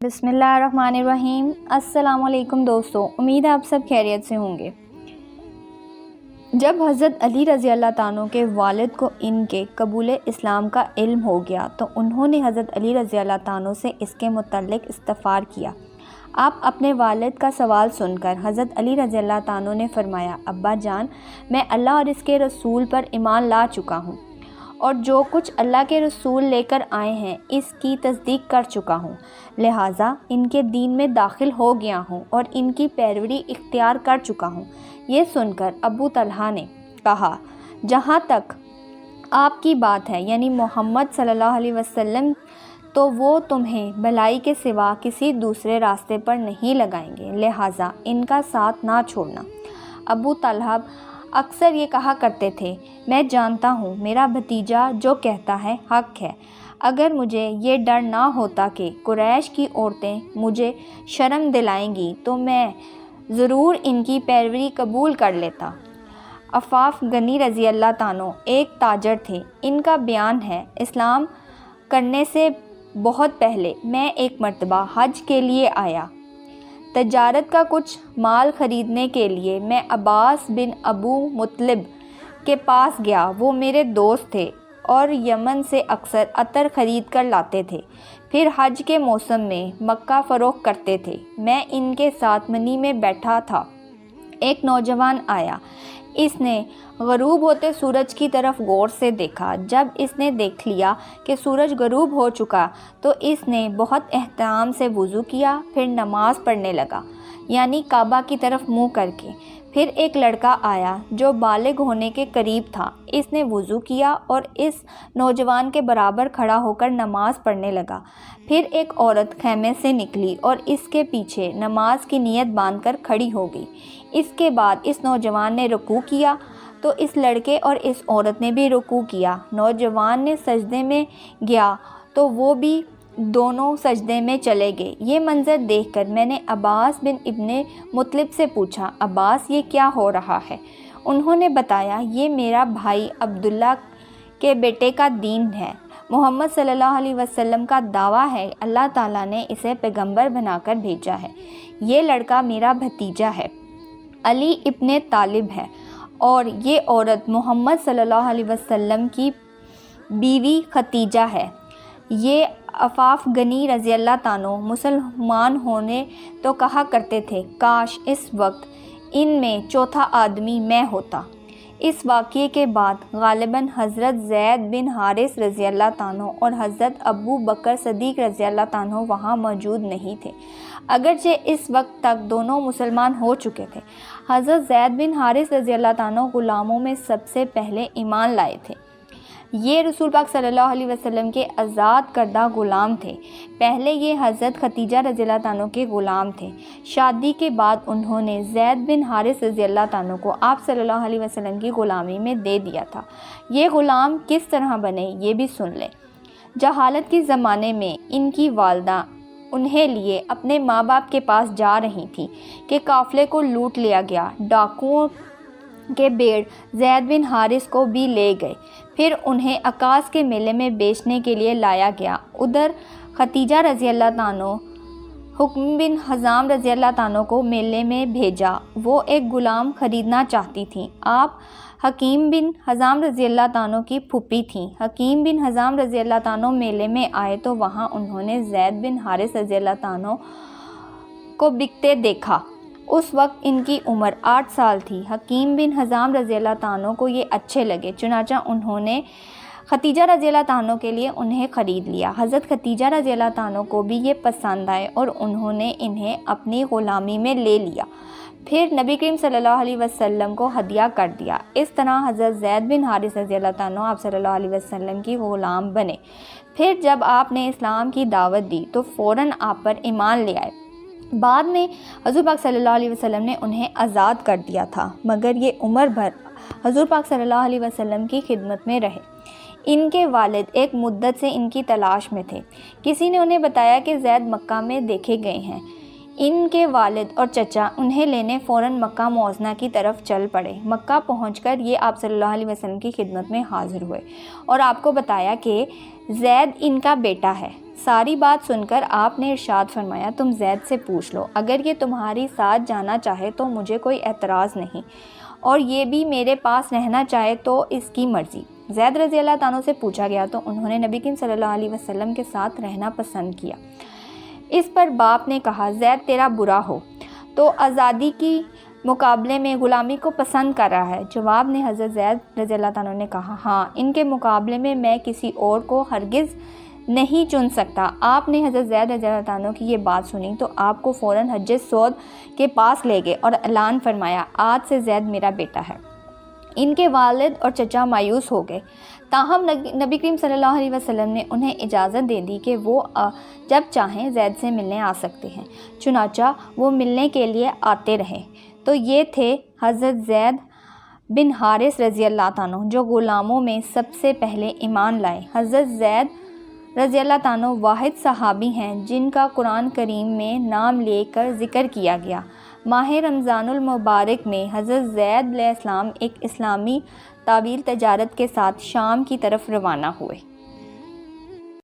بسم اللہ الرحمن الرحیم۔ السلام علیکم دوستو، امید ہے آپ سب خیریت سے ہوں گے۔ جب حضرت علی رضی اللہ تعالیٰ عنہ کے والد کو ان کے قبول اسلام کا علم ہو گیا تو انہوں نے حضرت علی رضی اللہ تعالیٰ عنہ سے اس کے متعلق استفسار کیا۔ آپ اپنے والد کا سوال سن کر حضرت علی رضی اللہ تعالیٰ عنہ نے فرمایا، ابا جان، میں اللہ اور اس کے رسول پر ایمان لا چکا ہوں اور جو کچھ اللہ کے رسول لے کر آئے ہیں اس کی تصدیق کر چکا ہوں، لہٰذا ان کے دین میں داخل ہو گیا ہوں اور ان کی پیروی اختیار کر چکا ہوں۔ یہ سن کر ابو طلحہ نے کہا، جہاں تک آپ کی بات ہے یعنی محمد صلی اللہ علیہ وسلم، تو وہ تمہیں بھلائی کے سوا کسی دوسرے راستے پر نہیں لگائیں گے، لہٰذا ان کا ساتھ نہ چھوڑنا۔ ابو طلحہ اکثر یہ کہا کرتے تھے، میں جانتا ہوں میرا بھتیجا جو کہتا ہے حق ہے، اگر مجھے یہ ڈر نہ ہوتا کہ قریش کی عورتیں مجھے شرم دلائیں گی تو میں ضرور ان کی پیروی قبول کر لیتا۔ عفاف غنی رضی اللہ تعالیٰ عنہ ایک تاجر تھے۔ ان کا بیان ہے، اسلام کرنے سے بہت پہلے میں ایک مرتبہ حج کے لیے آیا۔ تجارت کا کچھ مال خریدنے کے لیے میں عباس بن ابو مطلب کے پاس گیا۔ وہ میرے دوست تھے اور یمن سے اکثر عطر خرید کر لاتے تھے، پھر حج کے موسم میں مکہ فروخت کرتے تھے۔ میں ان کے ساتھ منی میں بیٹھا تھا، ایک نوجوان آیا۔ اس نے غروب ہوتے سورج کی طرف غور سے دیکھا۔ جب اس نے دیکھ لیا کہ سورج غروب ہو چکا تو اس نے بہت احترام سے وضو کیا، پھر نماز پڑھنے لگا، یعنی کعبہ کی طرف منہ کر کے۔ پھر ایک لڑکا آیا جو بالغ ہونے کے قریب تھا۔ اس نے وضو کیا اور اس نوجوان کے برابر کھڑا ہو کر نماز پڑھنے لگا۔ پھر ایک عورت خیمے سے نکلی اور اس کے پیچھے نماز کی نیت باندھ کر کھڑی ہو گئی۔ اس کے بعد اس نوجوان نے رکوع کیا تو اس لڑکے اور اس عورت نے بھی رکوع کیا۔ نوجوان نے سجدے میں گیا تو وہ بھی دونوں سجدے میں چلے گئے۔ یہ منظر دیکھ کر میں نے عباس بن ابن مطلب سے پوچھا، عباس یہ کیا ہو رہا ہے؟ انہوں نے بتایا، یہ میرا بھائی عبداللہ کے بیٹے کا دین ہے۔ محمد صلی اللہ علیہ وسلم کا دعویٰ ہے، اللہ تعالیٰ نے اسے پیغمبر بنا کر بھیجا ہے۔ یہ لڑکا میرا بھتیجا ہے، علی ابن طالب ہے، اور یہ عورت محمد صلی اللہ علیہ وسلم کی بیوی ختیجہ ہے۔ یہ عفاف غنی رضی اللہ تعالیٰ عنہ مسلمان ہونے تو کہا کرتے تھے، کاش اس وقت ان میں چوتھا آدمی میں ہوتا۔ اس واقعے کے بعد غالباً حضرت زید بن حارث رضی اللہ تعالیٰ عنہ اور حضرت ابو بکر صدیق رضی اللہ تعالیٰ عنہ وہاں موجود نہیں تھے، اگرچہ اس وقت تک دونوں مسلمان ہو چکے تھے۔ حضرت زید بن حارث رضی اللہ تعالیٰ عنہ غلاموں میں سب سے پہلے ایمان لائے تھے۔ یہ رسول پاک صلی اللہ علیہ وسلم کے آزاد کردہ غلام تھے۔ پہلے یہ حضرت ختیجہ رضی اللہ تعالیٰ عنہ کے غلام تھے۔ شادی کے بعد انہوں نے زید بن حارث رضی اللہ تعالیٰ عنہ کو آپ صلی اللہ علیہ وسلم کی غلامی میں دے دیا تھا۔ یہ غلام کس طرح بنے یہ بھی سن لیں۔ جہالت کے زمانے میں ان کی والدہ انہیں لیے اپنے ماں باپ کے پاس جا رہی تھیں کہ قافلے کو لوٹ لیا گیا۔ ڈاکوؤں کے بھیڑ زید بن حارث کو بھی لے گئے، پھر انہیں عکاص کے میلے میں بیچنے کے لیے لایا گیا۔ ادھر ختیجہ رضی اللہ تعالیٰ عنہ حکیم بن حزام رضی اللہ تعالیٰ عنہ کو میلے میں بھیجا۔ وہ ایک غلام خریدنا چاہتی تھیں۔ آپ حکیم بن حزام رضی اللہ تعالیٰ عنہ کی پھوپھی تھیں۔ حکیم بن حزام رضی اللہ تعالیٰ عنہ میلے میں آئے تو وہاں انہوں نے زید بن حارث رضی اللہ تعالیٰ عنہ کو بکتے دیکھا۔ اس وقت ان کی عمر 8 سال تھی۔ حکیم بن حزام رضی اللہ تعالیٰ عنہ کو یہ اچھے لگے، چنانچہ انہوں نے ختیجہ رضی اللہ تعالیٰ عنہ کے لیے انہیں خرید لیا۔ حضرت ختیجہ رضی اللہ تعالیٰ عنہ کو بھی یہ پسند آئے اور انہوں نے انہیں اپنی غلامی میں لے لیا، پھر نبی کریم صلی اللہ علیہ وسلم کو ہدیہ کر دیا۔ اس طرح حضرت زید بن حارث رضی اللہ تعالیٰ عنہ آپ صلی اللہ علیہ وسلم کی غلام بنے۔ پھر جب آپ نے اسلام کی دعوت دی تو فوراً آپ پر ایمان لے آئے۔ بعد میں حضور پاک صلی اللہ علیہ وسلم نے انہیں آزاد کر دیا تھا، مگر یہ عمر بھر حضور پاک صلی اللہ علیہ وسلم کی خدمت میں رہے۔ ان کے والد ایک مدت سے ان کی تلاش میں تھے۔ کسی نے انہیں بتایا کہ زید مکہ میں دیکھے گئے ہیں۔ ان کے والد اور چچا انہیں لینے فوراً مکہ معظمہ کی طرف چل پڑے۔ مکہ پہنچ کر یہ آپ صلی اللہ علیہ وسلم کی خدمت میں حاضر ہوئے اور آپ کو بتایا کہ زید ان کا بیٹا ہے۔ ساری بات سن کر آپ نے ارشاد فرمایا تم زید سے پوچھ لو، اگر یہ تمہاری ساتھ جانا چاہے تو مجھے کوئی اعتراض نہیں، اور یہ بھی میرے پاس رہنا چاہے تو اس کی مرضی۔ زید رضی اللہ عنہ سے پوچھا گیا تو انہوں نے نبی کریم صلی اللہ علیہ وسلم کے ساتھ رہنا پسند کیا۔ اس پر باپ نے کہا زید تیرا برا ہو تو آزادی کی مقابلے میں غلامی کو پسند کر رہا ہے۔ جواب میں حضرت زید رضی اللہ عنہ نے کہا ہاں، ان کے مقابلے میں میں کسی اور کو ہرگز نہیں چن سکتا۔ آپ نے حضرت زید رضی اللہ عنہ کی یہ بات سنی تو آپ کو فوراً حجر اسود کے پاس لے گئے اور اعلان فرمایا آج سے زید میرا بیٹا ہے۔ ان کے والد اور چچا مایوس ہو گئے، تاہم نبی کریم صلی اللہ علیہ وسلم نے انہیں اجازت دے دی کہ وہ جب چاہیں زید سے ملنے آ سکتے ہیں، چنانچہ وہ ملنے کے لیے آتے رہے۔ تو یہ تھے حضرت زید بن حارث رضی اللہ عنہ جو غلاموں میں سب سے پہلے ایمان لائے۔ حضرت زید رضی اللہ عنہ واحد صحابی ہیں جن کا قرآن کریم میں نام لے کر ذکر کیا گیا۔ ماہ رمضان المبارک میں حضرت زید علیہ السلام ایک اسلامی طویل تجارت کے ساتھ شام کی طرف روانہ ہوئے۔